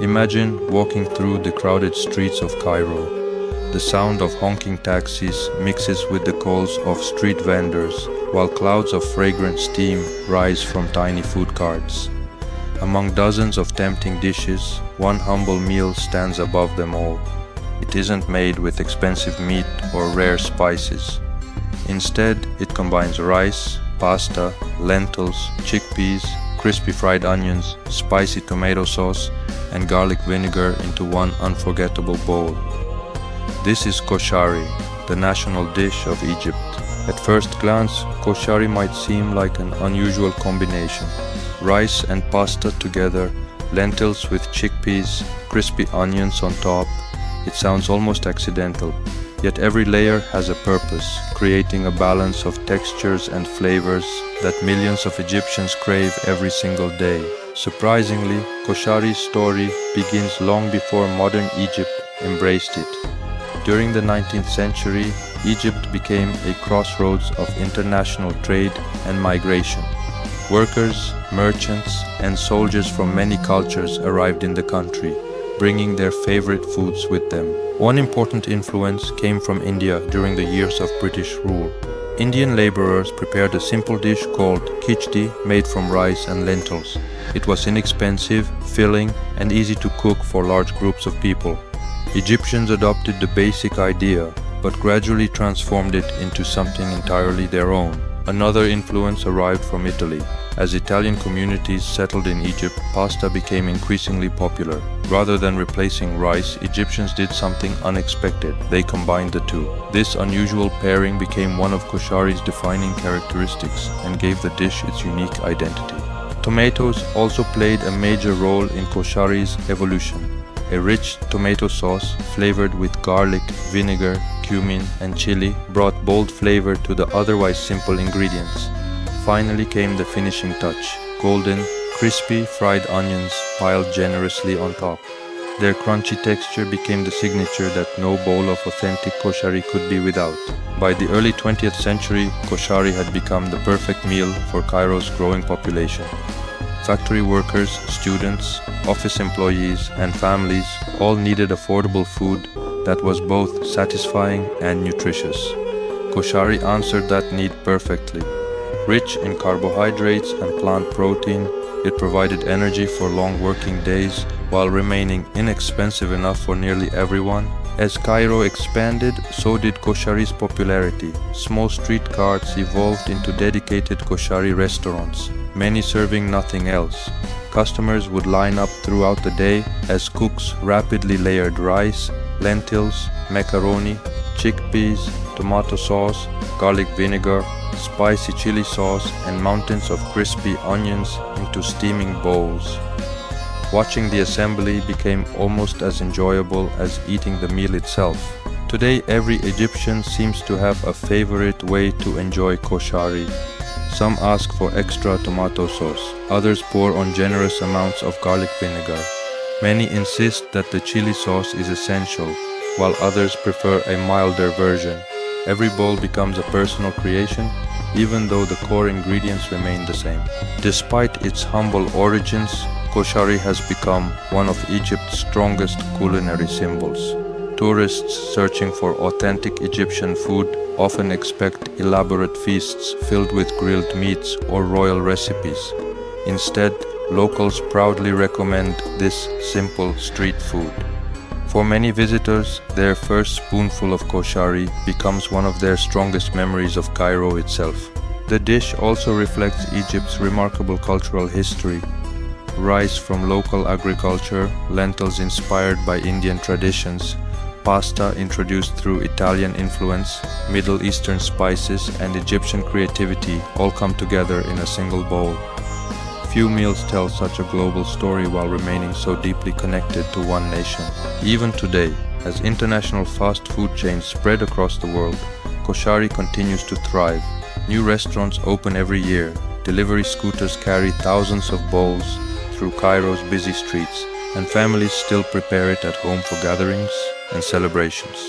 Imagine walking through the crowded streets of Cairo. The sound of honking taxis mixes with the calls of street vendors, while clouds of fragrant steam rise from tiny food carts. Among dozens of tempting dishes, one humble meal stands above them all. It isn't made with expensive meat or rare spices. Instead, it combines rice, pasta, lentils, chickpeas, crispy fried onions, spicy tomato sauce, and garlic vinegar into one unforgettable bowl. This is koshari, the national dish of Egypt. At first glance, koshari might seem like an unusual combination. Rice and pasta together, lentils with chickpeas, crispy onions on top. It sounds almost accidental, yet every layer has a purpose, creating a balance of textures and flavors that millions of Egyptians crave every single day. Surprisingly, koshari's story begins long before modern Egypt embraced it. During the 19th century, Egypt became a crossroads of international trade and migration. Workers, merchants, and soldiers from many cultures arrived in the country, bringing their favorite foods with them. One important influence came from India during the years of British rule. Indian laborers prepared a simple dish called khichdi made from rice and lentils. It was inexpensive, filling, and easy to cook for large groups of people. Egyptians adopted the basic idea, but gradually transformed it into something entirely their own. Another influence arrived from Italy. As Italian communities settled in Egypt, pasta became increasingly popular. Rather than replacing rice, Egyptians did something unexpected. They combined the two. This unusual pairing became one of koshari's defining characteristics and gave the dish its unique identity. Tomatoes also played a major role in koshari's evolution. A rich tomato sauce, flavored with garlic, vinegar, cumin, and chili, brought bold flavor to the otherwise simple ingredients. Finally came the finishing touch: golden, crispy fried onions piled generously on top. Their crunchy texture became the signature that no bowl of authentic koshari could be without. By the early 20th century, koshari had become the perfect meal for Cairo's growing population. Factory workers, students, office employees, and families all needed affordable food that was both satisfying and nutritious. Koshari answered that need perfectly. Rich in carbohydrates and plant protein, it provided energy for long working days while remaining inexpensive enough for nearly everyone. As Cairo expanded, so did koshari's popularity. Small street carts evolved into dedicated koshari restaurants, many serving nothing else. Customers would line up throughout the day as cooks rapidly layered rice, lentils, macaroni, chickpeas, tomato sauce, garlic vinegar, spicy chili sauce, and mountains of crispy onions into steaming bowls. Watching the assembly became almost as enjoyable as eating the meal itself. Today, every Egyptian seems to have a favorite way to enjoy koshari. Some ask for extra tomato sauce, others pour on generous amounts of garlic vinegar. Many insist that the chili sauce is essential, while others prefer a milder version. Every bowl becomes a personal creation, even though the core ingredients remain the same. Despite its humble origins, koshari has become one of Egypt's strongest culinary symbols. Tourists searching for authentic Egyptian food often expect elaborate feasts filled with grilled meats or royal recipes. Instead, locals proudly recommend this simple street food. For many visitors, their first spoonful of koshari becomes one of their strongest memories of Cairo itself. The dish also reflects Egypt's remarkable cultural history. Rice from local agriculture, lentils inspired by Indian traditions, pasta introduced through Italian influence, Middle Eastern spices, and Egyptian creativity all come together in a single bowl. Few meals tell such a global story while remaining so deeply connected to one nation. Even today, as international fast food chains spread across the world, koshari continues to thrive. New restaurants open every year, delivery scooters carry thousands of bowls through Cairo's busy streets, and families still prepare it at home for gatherings and celebrations.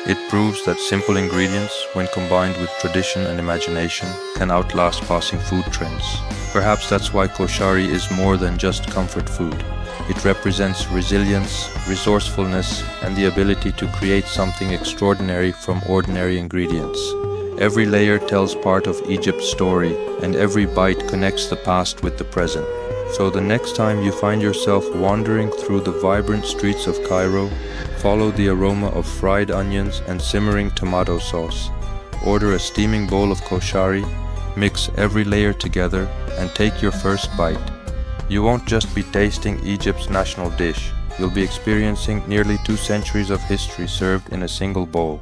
It proves that simple ingredients, when combined with tradition and imagination, can outlast passing food trends. Perhaps that's why koshari is more than just comfort food. It represents resilience, resourcefulness, and the ability to create something extraordinary from ordinary ingredients. Every layer tells part of Egypt's story, and every bite connects the past with the present. So the next time you find yourself wandering through the vibrant streets of Cairo, follow the aroma of fried onions and simmering tomato sauce. Order a steaming bowl of koshari, mix every layer together, and take your first bite. You won't just be tasting Egypt's national dish, you'll be experiencing nearly 2 centuries of history served in a single bowl.